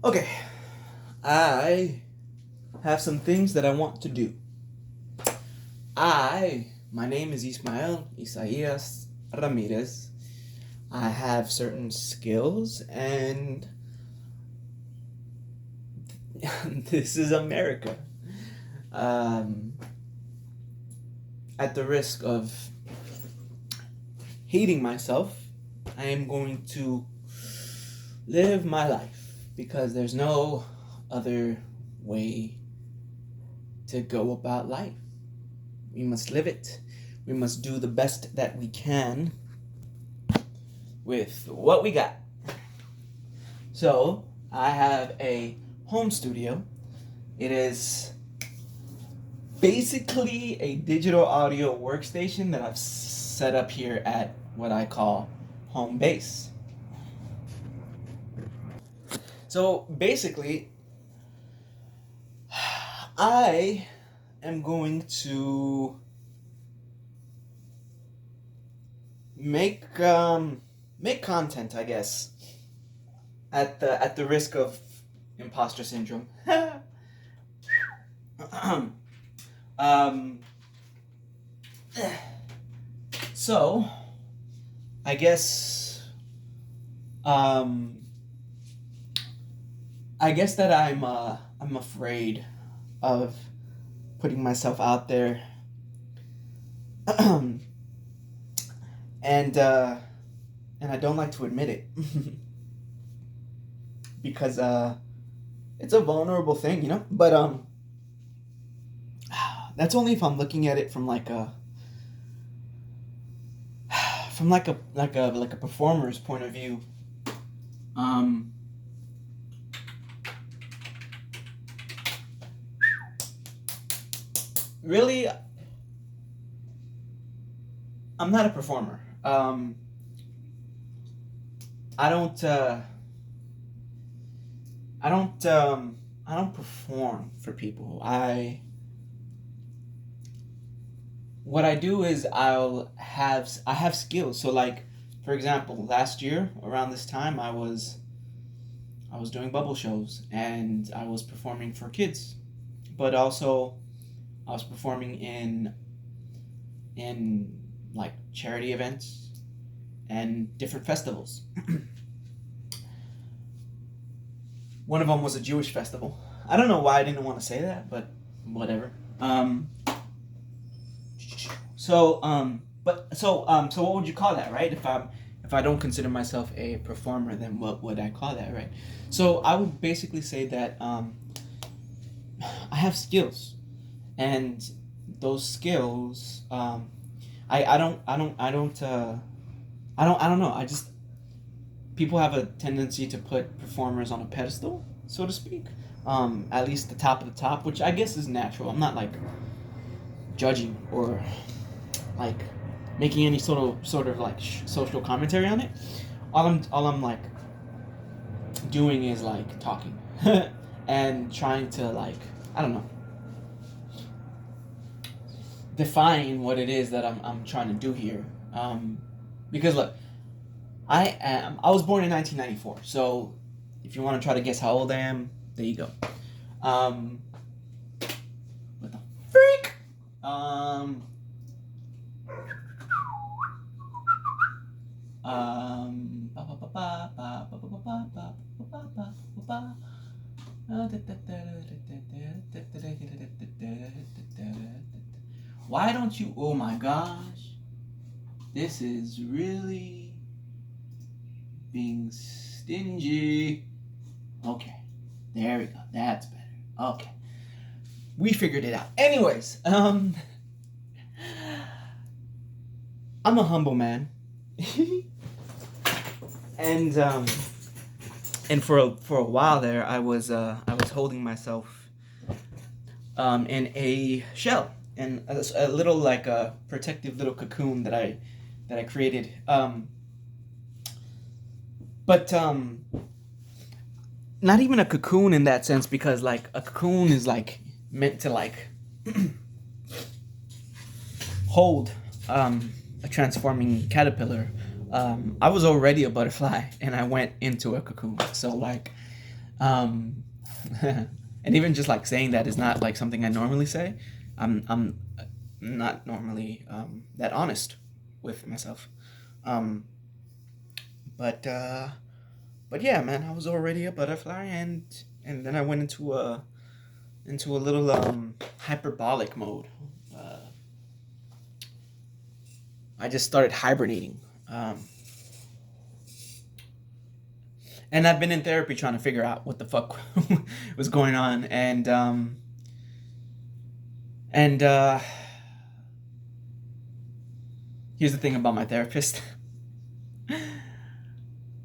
Okay, I have some things that I want to do. My name is Ismael Isaías Ramirez. I have certain skills, and this is America. Um, at the risk of hating myself, I am going to live my life because there's no other way to go about life. We must live it. We must do the best that we can with what we got. So, I have a home studio. It is basically a digital audio workstation that I've set up here at what I call home base. So basically, I am going to make content, I guess, at the risk of imposter syndrome. um, so I guess um, I guess that I'm afraid of putting myself out there, and I don't like to admit it because it's a vulnerable thing, you know. But that's only if I'm looking at it from like a performer's point of view. Really, I'm not a performer. I don't. I don't. I don't perform for people. What I do is I have skills. So like, for example, last year around this time, I was doing bubble shows and I was performing for kids, but also I was performing in like charity events and different festivals. One of them was a Jewish festival. I don't know why I didn't want to say that, but whatever. So what would you call that, right? If I don't consider myself a performer, then what would I call that, right? So I would basically say that I have skills, and those skills, I don't know. I just people have a tendency to put performers on a pedestal, so to speak. At least the top of the top, which I guess is natural. I'm not like judging or like making any sort of like social commentary on it. All I'm like doing is like talking and trying to like, I don't know, define what it is that I'm trying to do here. Because look, I was born in 1994, so if you want to try to guess how old I am, there you go. What the freak? Why don't you? Oh my gosh, this is really being stingy. Okay, there we go. That's better. Okay, we figured it out. Anyways, I'm a humble man, and for a while there, I was holding myself in a shell, and a little like a protective little cocoon that I created. But not even a cocoon in that sense, because like a cocoon is like meant to like hold a transforming caterpillar. I was already a butterfly and I went into a cocoon. So like, um, and even just like saying that is not like something I normally say. I'm not normally that honest with myself. Um, but but yeah, man, I was already a butterfly, and then I went into a little hyperbolic mode. Uh, I just started hibernating. Um, and I've been in therapy trying to figure out what the fuck was going on, and here's the thing about my therapist.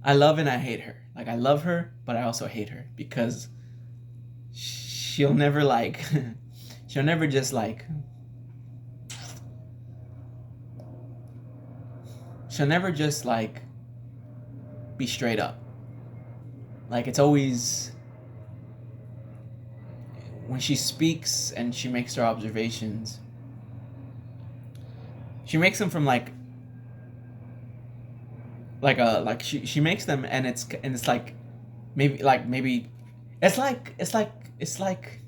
I love and I hate her. Like I love her, but I also hate her because she'll never like she'll never just like she'll never just like be straight up. Like it's always when she speaks and she makes her observations, she makes them from like she makes them and it's maybe it's like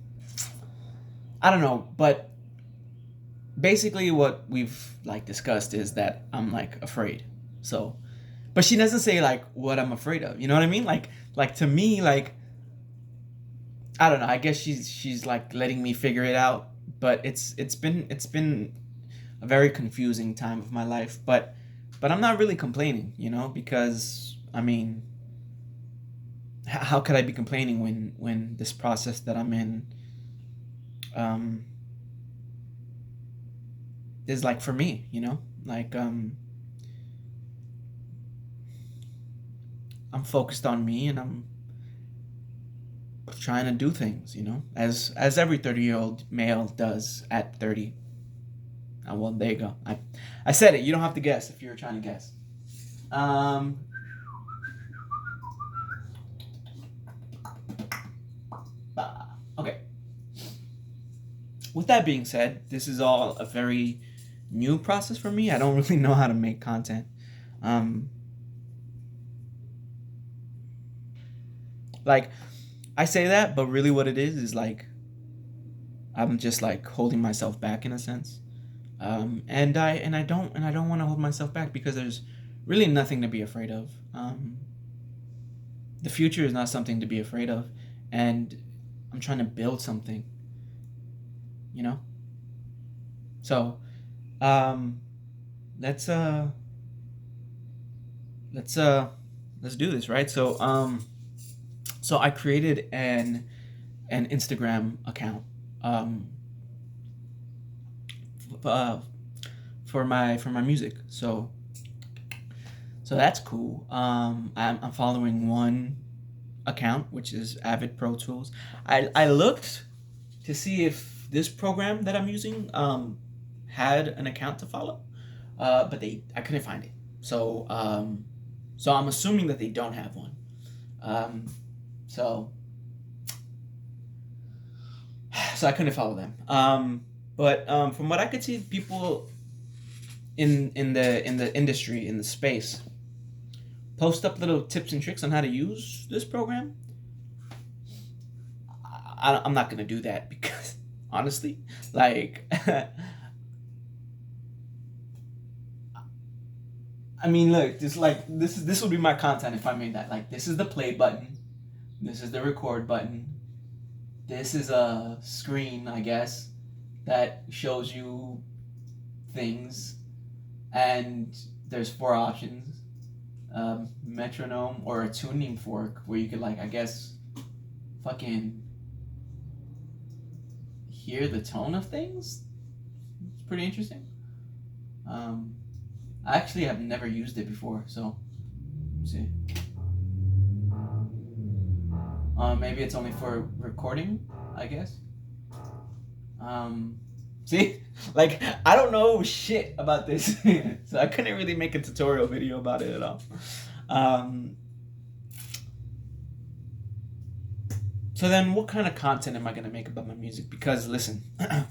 I don't know, but basically what we've like discussed is that I'm like afraid. So, but she doesn't say like what I'm afraid of. You know what I mean? Like to me like I don't know. I guess she's like letting me figure it out, but it's been a very confusing time of my life, but I'm not really complaining, because I mean, how could I be complaining when this process that I'm in um is like for me, like I'm focused on me and I'm trying to do things, as every 30-year-old male does at 30. Oh, well, there you go. I said it. You don't have to guess if you're trying to guess. Um, okay. With that being said, this is all a very new process for me. I don't really know how to make content. Um, like I say that, but really what it is like I'm just like holding myself back in a sense. And I don't want to hold myself back because there's really nothing to be afraid of. The future is not something to be afraid of, and I'm trying to build something, you know. So, um, let's uh, let's uh, let's do this, right? So I created an Instagram account, um, uh, for my music. So that's cool. I'm following one account, which is Avid Pro Tools. I looked to see if this program that I'm using had an account to follow, but I couldn't find it. So I'm assuming that they don't have one. Um, so so I couldn't follow them. But from what I could see, people in the industry in the space post up little tips and tricks on how to use this program. I'm not gonna do that because honestly, like, I mean, look, this would be my content if I made that. Like, this is the play button, this is the record button, this is a screen, I guess, that shows you things, and there's four options: metronome or a tuning fork, where you could like I guess fucking hear the tone of things. It's pretty interesting. Um, I actually have never used it before, so let's see. Maybe it's only for recording, I guess. Um, See, like I don't know shit about this, so I couldn't really make a tutorial video about it at all. Um, so then, what kind of content am I gonna make about my music? Because listen, am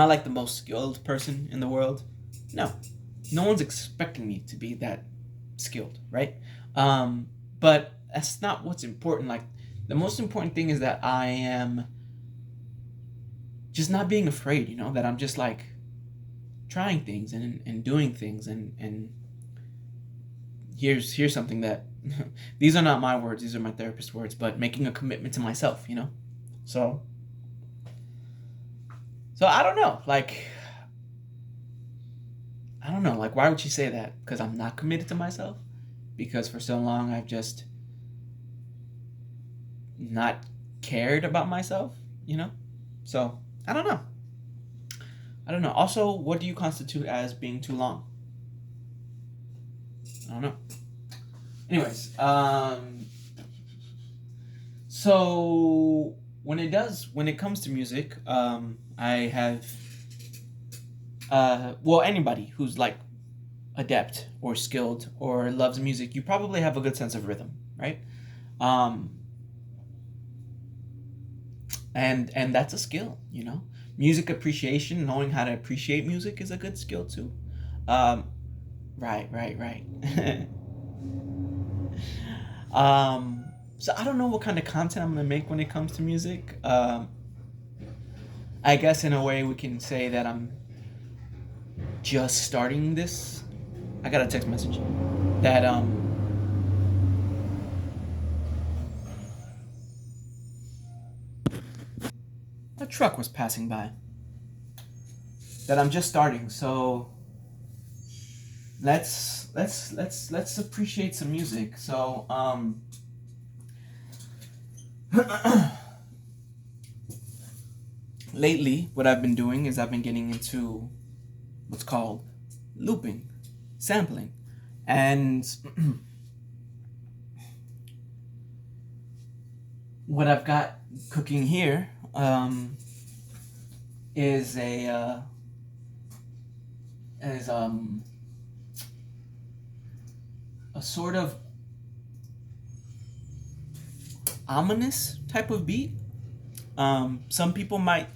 I like the most skilled person in the world? No, no one's expecting me to be that skilled, right? Um, but that's not what's important. Like, the most important thing is that I am just not being afraid, that I'm just like trying things and doing things, and here's something that these are not my words, these are my therapist's words, but making a commitment to myself. So I don't know, like, why would she say that? Because I'm not committed to myself? Because for so long I've just not cared about myself? So I don't know. I don't know. Also, what do you constitute as being too long? I don't know. Anyways, so when it comes to music, I have, well, anybody who's like adept or skilled or loves music, you probably have a good sense of rhythm, right? Um, and that's a skill. Music appreciation, knowing how to appreciate music, is a good skill too. Um, right. So I don't know what kind of content I'm gonna make when it comes to music. I guess in a way we can say that I'm just starting this. I got a text message that a truck was passing by. That I'm just starting. So let's appreciate some music. So lately what I've been doing is I've been getting into what's called looping, sampling, and what I've got cooking here is a is a sort of ominous type of beat. Some people might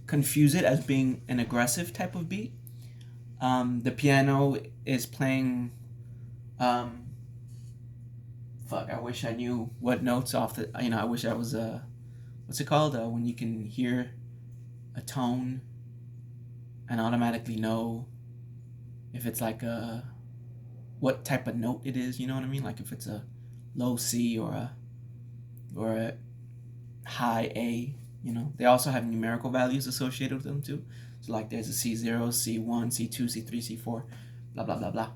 confuse it as being an aggressive type of beat. The piano is playing. Um, I wish I knew what notes off the. I wish I was what's it called? When you can hear a tone and automatically know if it's like what type of note it is. You know what I mean? Like if it's a low C or a high A. They also have numerical values associated with them too. So like there's a C0, C1, C2, C3, C4, blah blah blah blah.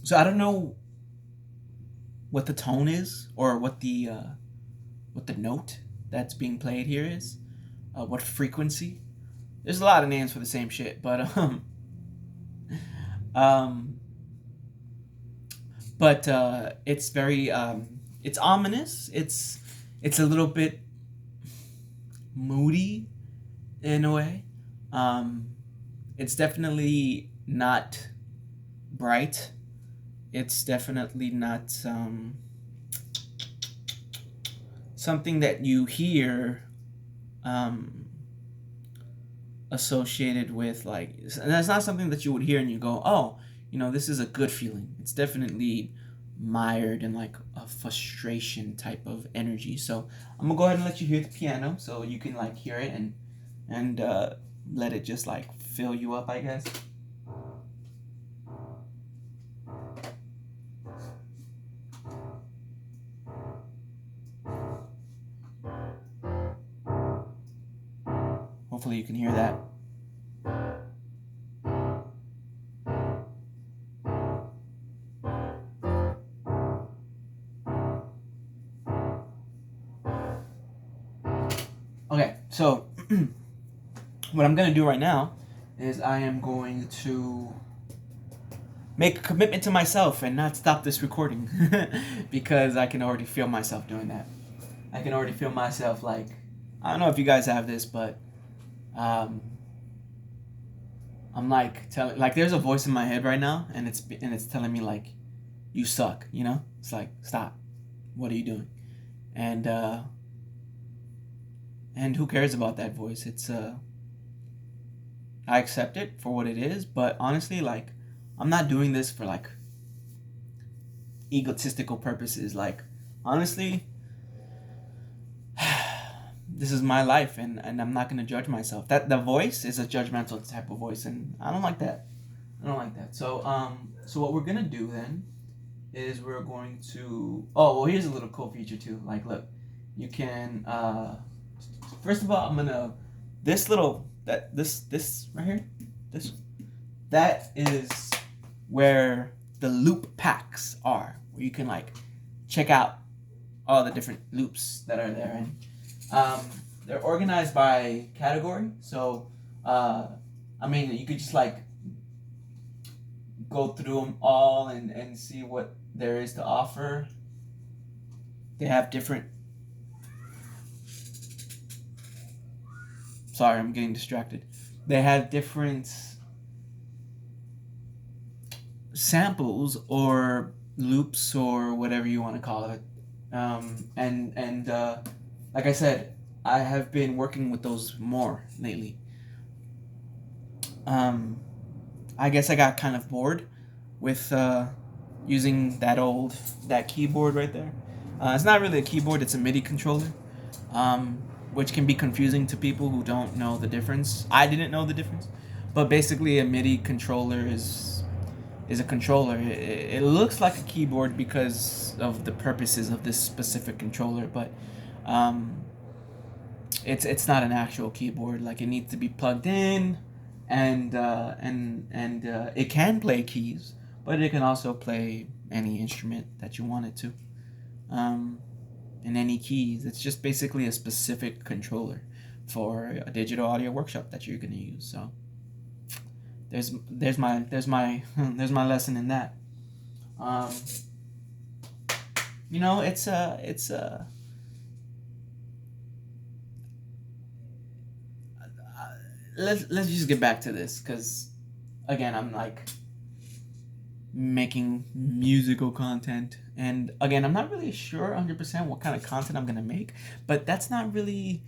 So I don't know what the tone is or what the note that's being played here is, what frequency. There's a lot of names for the same shit, but um, it's very it's ominous. It's a little bit moody in a way. It's definitely not bright. It's definitely not something that you hear associated with, like, and that's not something that you would hear and you go, oh, this is a good feeling. It's definitely mired in like a frustration type of energy. So I'm gonna go ahead and let you hear the piano so you can like hear it and let it just like fill you up, I guess. Hopefully you can hear that. Okay, so what I'm gonna do right now is I am going to make a commitment to myself and not stop this recording because I can already feel myself doing that. I can already feel myself like, I don't know if you guys have this, but um, I'm like telling, like, there's a voice in my head right now, and it's telling me like, you suck. It's like, stop. What are you doing? And who cares about that voice? I accept it for what it is, but honestly, like, I'm not doing this for like egotistical purposes. Like, honestly, this is my life, and I'm not gonna judge myself. That the voice is a judgmental type of voice, and I don't like that. I don't like that. So what we're gonna do then is we're going to. Oh well, here's a little cool feature too. Like, look, you can. First of all, I'm gonna this little that this right here, this that is where the loop packs are, where you can like check out all the different loops that are there, and they're organized by category. So, I mean, you could just like go through them all and see what there is to offer. They have different. Sorry, I'm getting distracted. They have different samples or loops or whatever you want to call it. And like I said, I have been working with those more lately. Um, I guess I got kind of bored with using that keyboard right there. It's not really a keyboard; it's a MIDI controller, um, which can be confusing to people who don't know the difference. I didn't know the difference, but basically, a MIDI controller is a controller. It looks like a keyboard because of the purposes of this specific controller, but um, it's not an actual keyboard. Like, it needs to be plugged in, and it can play keys, but it can also play any instrument that you want it to, um, and any keys. It's just basically a specific controller for a digital audio workshop that you're gonna use. So there's my lesson in that. Um, it's let's just get back to this, because again, I'm like making musical content, and again, I'm not really sure 100% what kind of content I'm gonna make, but that's not really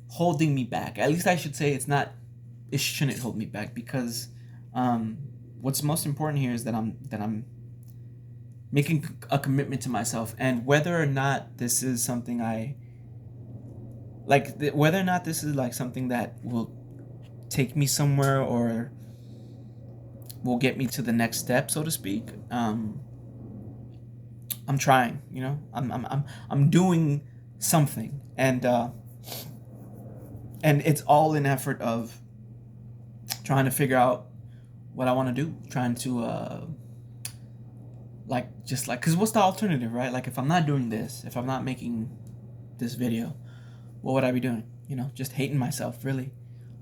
holding me back. At least I should say it shouldn't hold me back, because um, what's most important here is that I'm making a commitment to myself, and whether or not this is something I like, whether or not this is like something that will take me somewhere or will get me to the next step, so to speak. I'm trying, I'm doing something, and it's all in effort of trying to figure out what I want to do, trying to like, just like, because what's the alternative, right? Like, if I'm not doing this, if I'm not making this video, what would I be doing? Just hating myself, really.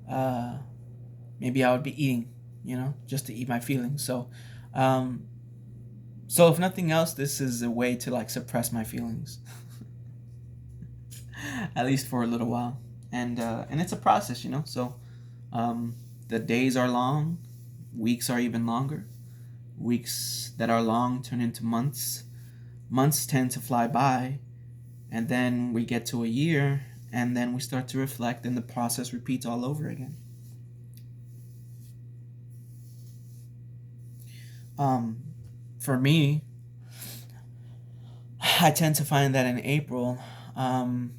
uh Maybe I would be eating, just to eat my feelings. Um so if nothing else, this is a way to like suppress my feelings, at least for a little while. And it's a process, so um the days are long, weeks are even longer. Weeks that are long turn into months. Months tend to fly by, and then we get to a year, and then we start to reflect, and the process repeats all over again. um for me, I tend to find that in April, um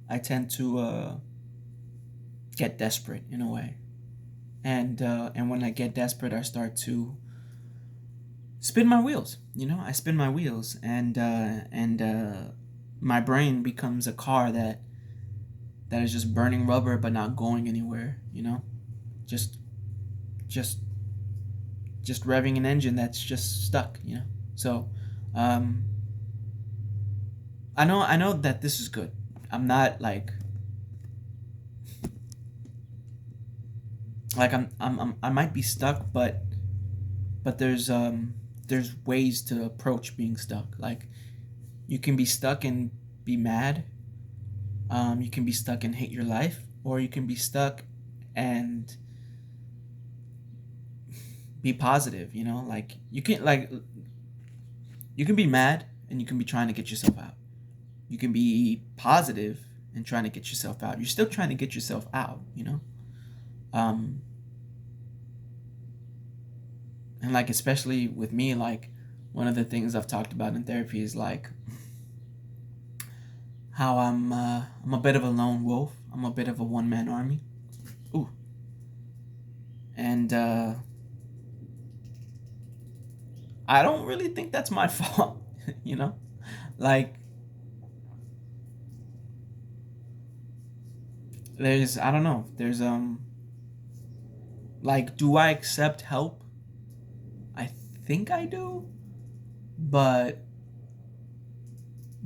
I tend to get desperate in a way, and when I get desperate, I start to spin my wheels. I spin my wheels, and my brain becomes a car that is just burning rubber but not going anywhere. Just just just revving an engine that's just stuck. So, um, I know that this is good. I'm not like I might be stuck, but there's ways to approach being stuck. Like, you can be stuck and be mad. You can be stuck and hate your life, or you can be stuck and be positive. Like, you can be mad and you can be trying to get yourself out. You can be positive and trying to get yourself out. You're still trying to get yourself out. Um, and like especially with me, like one of the things I've talked about in therapy is like how I'm a bit of a lone wolf. I'm a bit of a one man army. Ooh, and I don't really think that's my fault. You know, like there's I don't know. There's like do I accept help? I think I do, but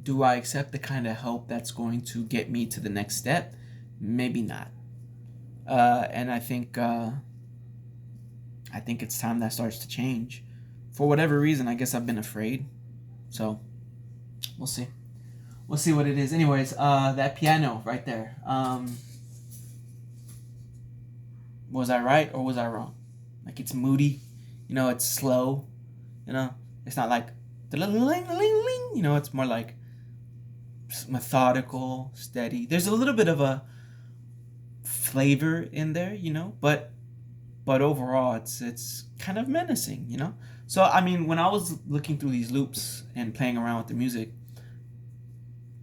do I accept the kind of help that's going to get me to the next step? Maybe not. And I think it's time that starts to change. For whatever reason, I guess I've been afraid. So we'll see. We'll see what it is. Anyways, that piano right there. Was I right or was I wrong? Like it's moody, it's slow, it's not like it's more like methodical, steady. There's a little bit of a flavor in there, but overall it's kind of menacing. So I mean, when I was looking through these loops and playing around with the music,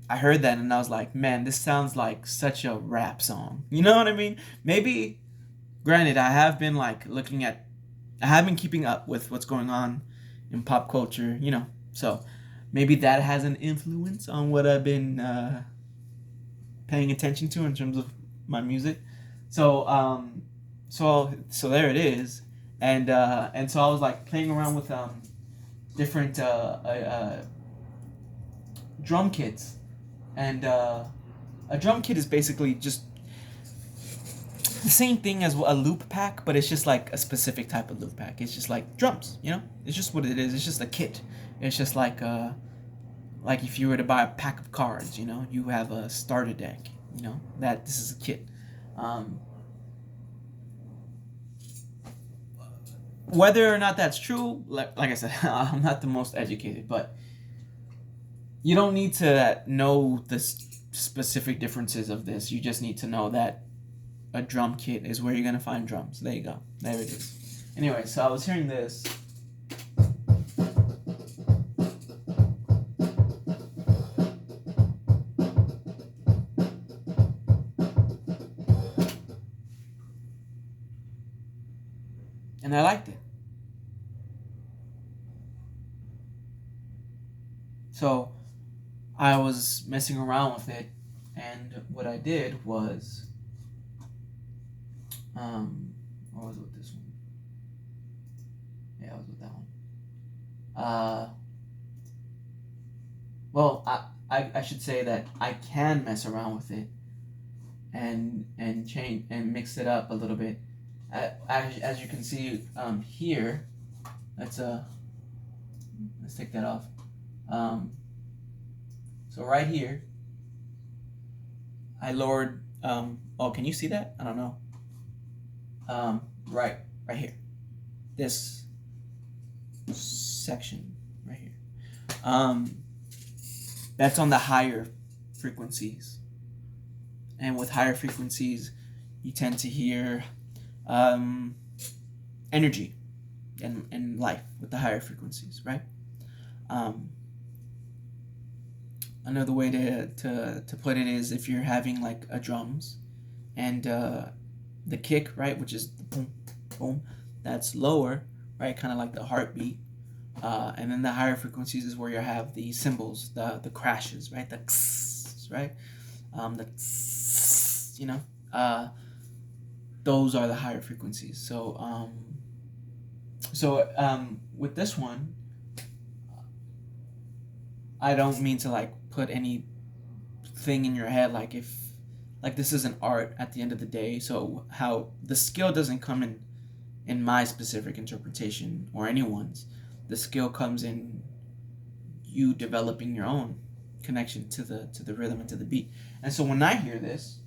I heard that and I was like, man, this sounds like such a rap song. You know what I mean? Maybe, granted, I have been keeping up with what's going on in pop culture, so maybe that has an influence on what I've been paying attention to in terms of my music. So so there it is, and so I was like playing around with different drum kits, and a drum kit is basically just the same thing as a loop pack, but it's just like a specific type of loop pack. It's just like drums, It's just what it is. It's just a kit. It's just like if you were to buy a pack of cards, you have a starter deck, that this is a kit. Whether or not that's true, like I said, I'm not the most educated, but you don't need to know the specific differences of this. You just need to know that a drum kit is where you're gonna find drums. There you go. There it is. Anyway, so I was hearing this. And I liked it. So I was messing around with it, and what I did was what was with this one? Yeah, I was with that one. Well, I should say that I can mess around with it and change and mix it up a little bit. As you can see here, let's take that off. So right here, I lowered. Oh, can you see that? I don't know. Right here, this section right here. That's on the higher frequencies, and with higher frequencies, you tend to hear energy and life with the higher frequencies, right? Another way to put it is if you're having like a drums and the kick, right, which is the boom, boom, that's lower, right, kind of like the heartbeat. And then the higher frequencies is where you have the cymbals, the crashes, right, the right, the those are the higher frequencies. So with this one, I don't mean to like put any thing in your head like this is an art at the end of the day. So how the skill doesn't come in my specific interpretation or anyone's. The skill comes in you developing your own connection to the rhythm and to the beat. And so when I hear this,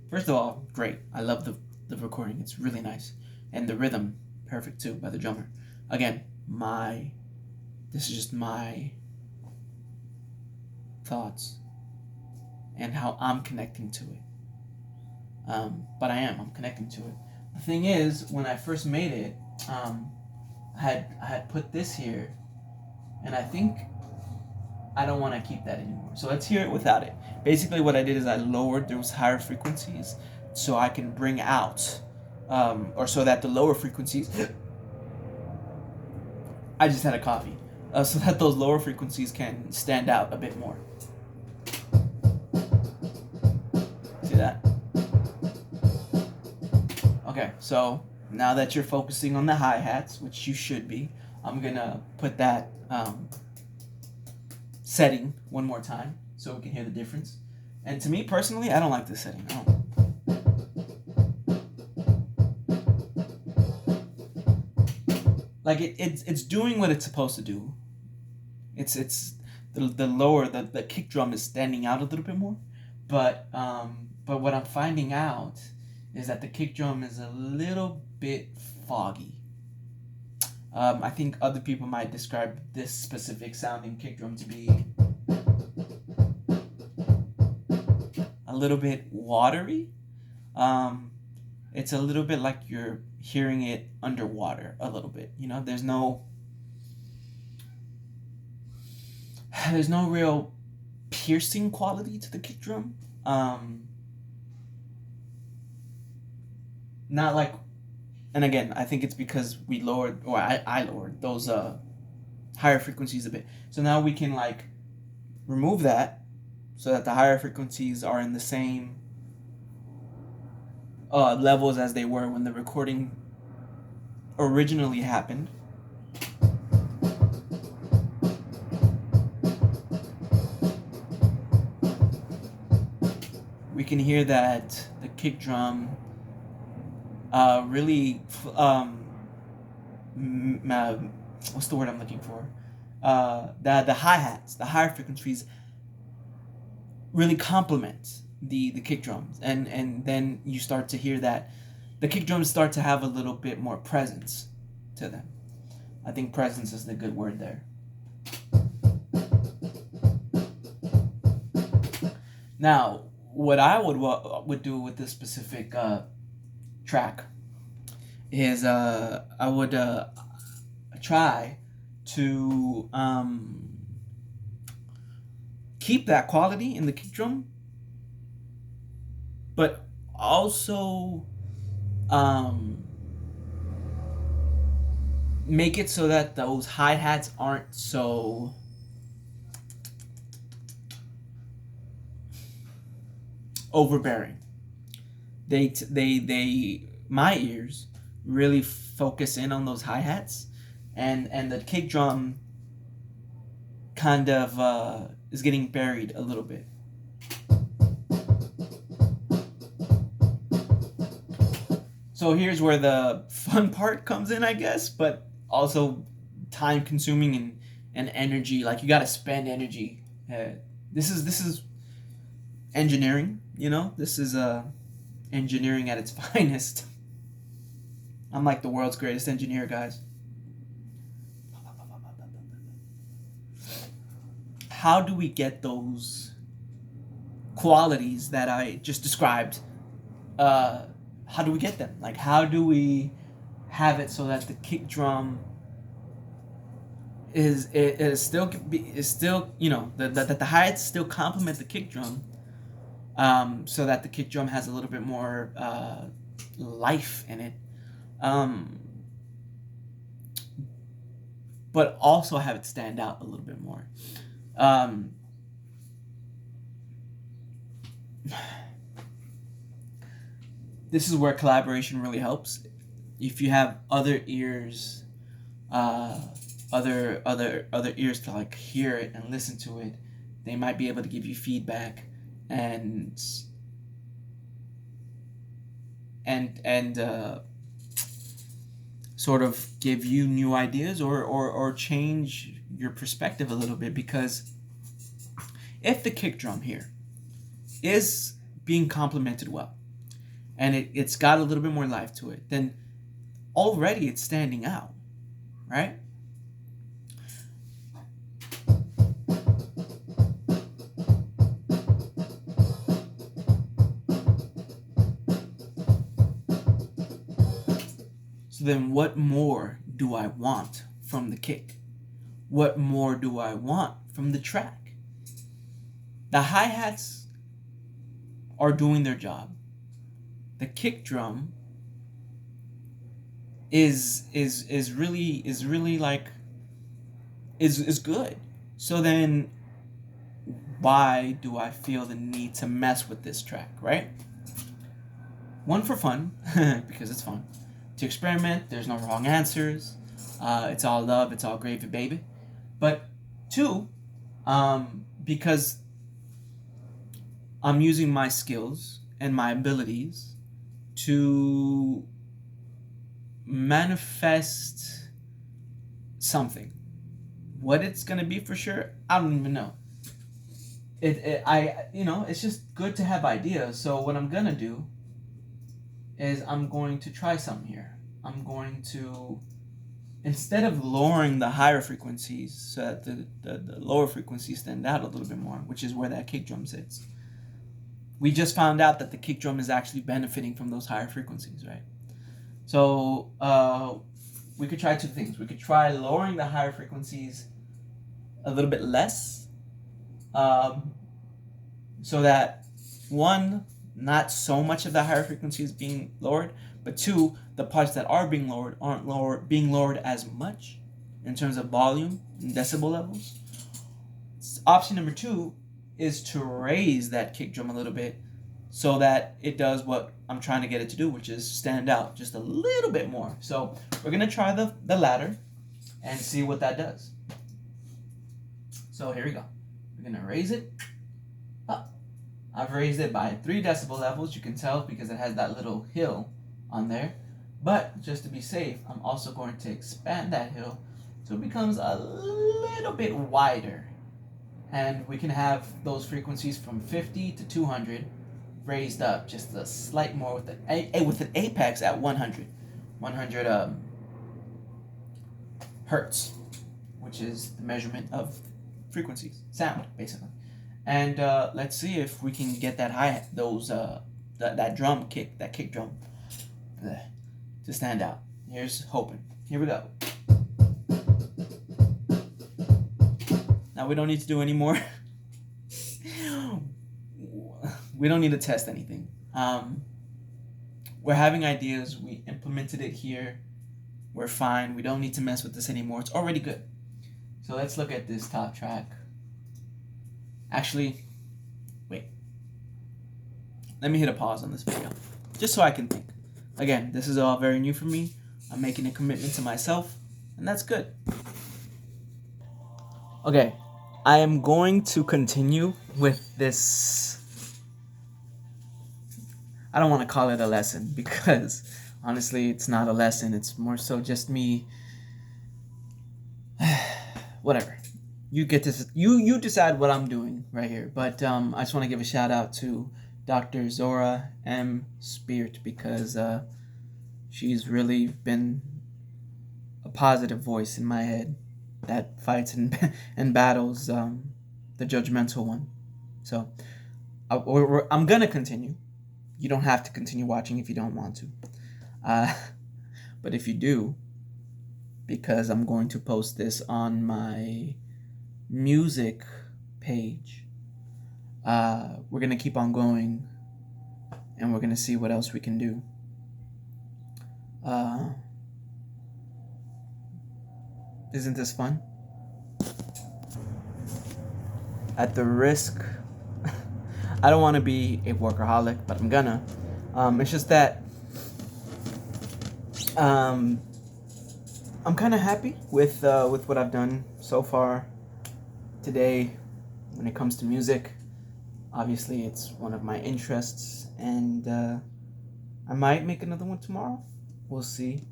first of all, great. I love the recording. It's really nice. And the rhythm, perfect too, by the drummer. Again, this is just my thoughts and how I'm connecting to it. But I'm connecting to it. The thing is, when I first made it, I had put this here, and I think I don't want to keep that anymore. So let's hear it without it. Basically, what I did is I lowered those higher frequencies so I can bring out, or so that the lower frequencies. I just had a coffee, so that those lower frequencies can stand out a bit more. See that? Okay, so now that you're focusing on the hi-hats, which you should be, I'm gonna put that setting one more time so we can hear the difference. And to me personally, I don't like this setting. Like it's doing what it's supposed to do. It's the lower the kick drum is standing out a little bit more, but what I'm finding out is that the kick drum is a little bit foggy. I think other people might describe this specific sounding kick drum to be a little bit watery. It's a little bit like you're hearing it underwater a little bit. You know, there's no real piercing quality to the kick drum. Not like, and again, I think it's because we lowered, or I lowered those higher frequencies a bit. So now we can like remove that so that the higher frequencies are in the same levels as they were when the recording originally happened. We can hear that the kick drum really what's the word I'm looking for? The hi-hats, the higher frequencies really complement the kick drums, and then you start to hear that the kick drums start to have a little bit more presence to them. I think presence is the good word there. Now, what I would do with this specific track is I would try to keep that quality in the kick drum, but also make it so that those hi-hats aren't so overbearing. They my ears really focus in on those hi-hats, and the kick drum kind of is getting buried a little bit. So here's where the fun part comes in, I guess, but also time consuming and energy. Like, you got to spend energy. This is engineering, you know? This is engineering at its finest. I'm like the world's greatest engineer, guys. How do we get those qualities that I just described? How do we get them? Like, how do we have it so that the kick drum is still, you know, that the hi-hats still complement the kick drum, so that the kick drum has a little bit more life in it, but also have it stand out a little bit more. This is where collaboration really helps. If you have other ears, other ears to like hear it and listen to it, they might be able to give you feedback and sort of give you new ideas or change your perspective a little bit. Because if the kick drum here is being complemented well, and it's got a little bit more life to it, then already it's standing out, right? So then what more do I want from the kick? What more do I want from the track? The hi-hats are doing their job. The kick drum is really like is good. So then why do I feel the need to mess with this track, right? One, for fun, because it's fun. To experiment, there's no wrong answers. It's all love, it's all gravy, baby. But two, because I'm using my skills and my abilities to manifest something. What it's gonna be for sure, I don't even know. It's just good to have ideas. So what I'm gonna do is I'm going to try something here. I'm going to, instead of lowering the higher frequencies so that the lower frequencies stand out a little bit more, which is where that kick drum sits. We just found out that the kick drum is actually benefiting from those higher frequencies, right? So we could try two things. We could try lowering the higher frequencies a little bit less, so that one, not so much of the higher frequencies being lowered, but two, the parts that are being lowered aren't being lowered as much in terms of volume and decibel levels. Option number two is to raise that kick drum a little bit so that it does what I'm trying to get it to do, which is stand out just a little bit more. So we're gonna try the latter and see what that does. So here we go. We're gonna raise it up. I've raised it by 3 decibel levels. You can tell because it has that little hill on there. But just to be safe, I'm also going to expand that hill so it becomes a little bit wider. And we can have those frequencies from 50 to 200 raised up just a slight more with an apex at 100 hertz, which is the measurement of frequencies, sound, basically. And let's see if we can get that that drum kick, that kick drum, to stand out. Here's hoping. Here we go. Now we don't need to do any more. We don't need to test anything. We're having ideas. We implemented it here. We're fine. We don't need to mess with this anymore. It's already good. So let's look at this top track. Actually, wait. Let me hit a pause on this video, just so I can think. Again, this is all very new for me. I'm making a commitment to myself, and that's good. Okay, I am going to continue with this. I don't want to call it a lesson because honestly, it's not a lesson. It's more so just me. Whatever. You get this. You decide what I'm doing right here. But I just want to give a shout out to Dr. Zora M. Speart because she's really been a positive voice in my head that fights and battles the judgmental one. So I'm gonna continue. You don't have to continue watching if you don't want to. But if you do, because I'm going to post this on my music page, we're going to keep on going and we're going to see what else we can do. Isn't this fun? At the risk, I don't want to be a workaholic, but I'm gonna. It's just that I'm kind of happy with what I've done so far today when it comes to music. Obviously, it's one of my interests, and I might make another one tomorrow. We'll see.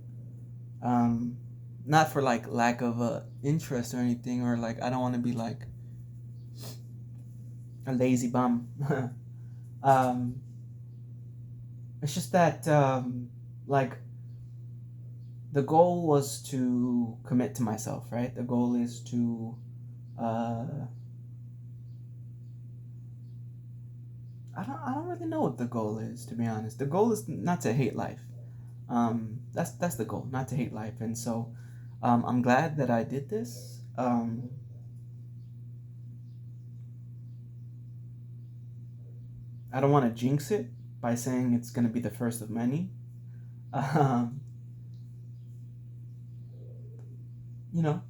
Not for like lack of interest or anything, or like I don't want to be like a lazy bum. It's just that like the goal was to commit to myself, right? The goal is to I don't really know what the goal is, to be honest. The goal is not to hate life. That's the goal, not to hate life. And so I'm glad that I did this. I don't want to jinx it by saying it's going to be the first of many. Um,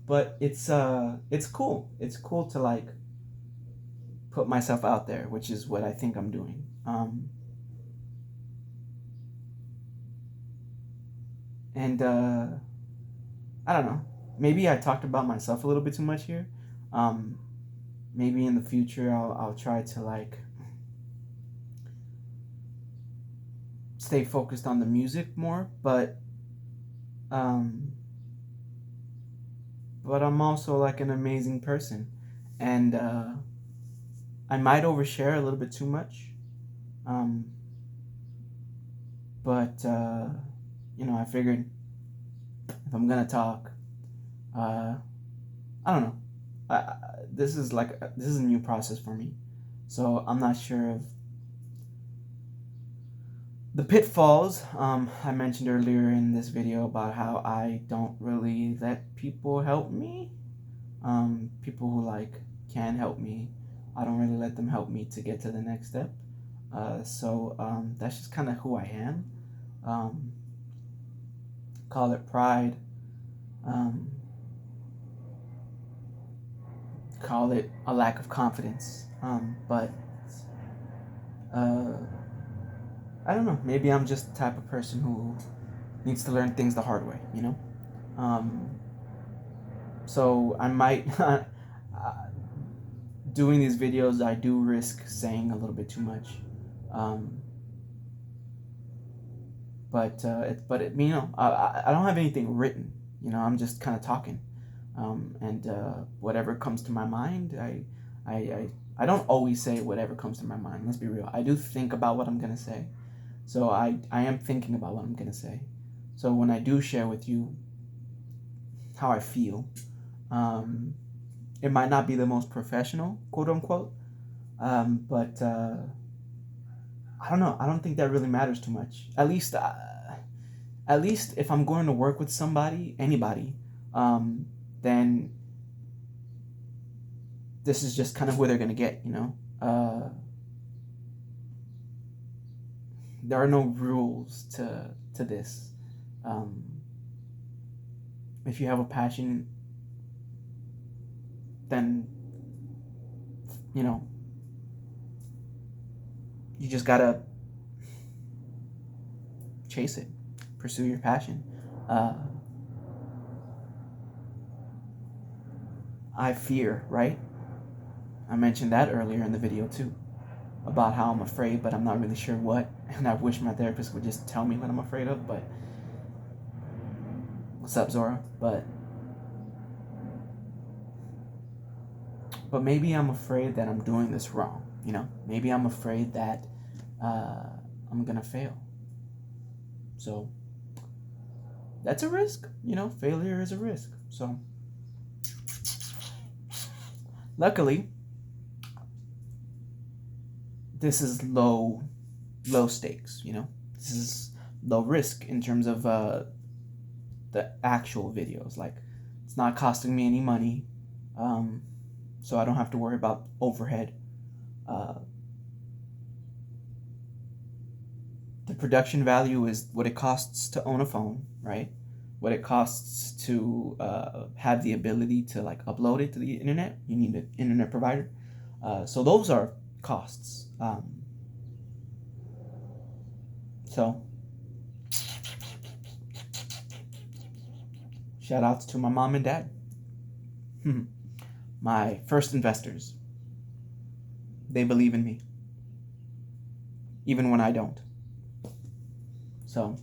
but it's cool. It's cool to like put myself out there, which is what I think I'm doing. And I don't know. Maybe I talked about myself a little bit too much here. Um, Maybe in the future I'll try to like stay focused on the music more, um, but I'm also like an amazing person, and I might overshare a little bit too much, um, but I figured if I'm gonna talk, uh, I don't know. This is a new process for me, so I'm not sure of the pitfalls. I mentioned earlier in this video about how I don't really let people help me. People who like can help me, I don't really let them help me to get to the next step. So that's just kind of who I am. Um, call it pride. Um, Call it a lack of confidence. But uh, I don't know. Maybe I'm just the type of person who needs to learn things the hard way. Um, so I might doing these videos. I do risk saying a little bit too much. Um, I don't have anything written. I'm just kind of talking, and whatever comes to my mind, I don't always say whatever comes to my mind. Let's be real. I do think about what I'm gonna say, so I am thinking about what I'm gonna say. So when I do share with you how I feel, it might not be the most professional, quote unquote, but I don't know. I don't think that really matters too much. At least if I'm going to work with somebody, anybody, then this is just kind of where they're gonna get. There are no rules to this. Um, if you have a passion, then you know you just gotta chase it, pursue your passion. Uh, I fear, right? I mentioned that earlier in the video too, about how I'm afraid, but I'm not really sure what. And I wish my therapist would just tell me what I'm afraid of. But what's up, Zora? But maybe I'm afraid that I'm doing this wrong. Maybe I'm afraid that I'm gonna fail. So that's a risk. Failure is a risk. So luckily, this is low stakes. This is low risk in terms of the actual videos. Like, it's not costing me any money, so I don't have to worry about overhead. The production value is what it costs to own a phone, right? What it costs to have the ability to like upload it to the internet. You need an internet provider. So those are costs. So shout outs to my mom and dad. My first investors. They believe in me, even when I don't. So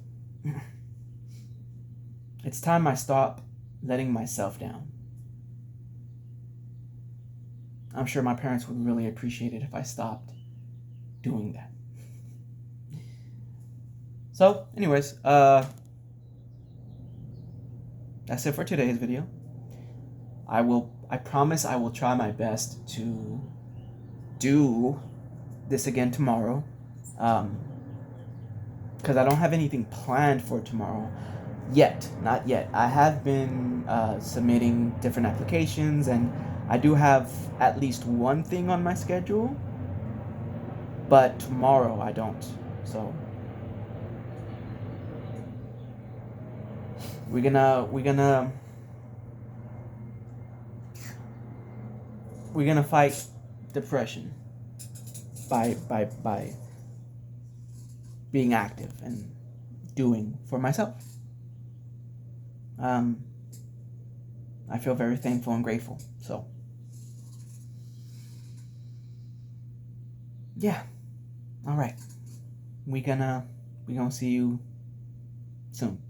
it's time I stop letting myself down. I'm sure my parents would really appreciate it if I stopped doing that. So, anyways, that's it for today's video. I promise I will try my best to do this again tomorrow. because I don't have anything planned for tomorrow yet. Not yet. I have been submitting different applications, and I do have at least one thing on my schedule, but tomorrow I don't. So we're gonna fight depression by being active and doing for myself. Um, I feel very thankful and grateful. So yeah, all right. We gonna see you soon.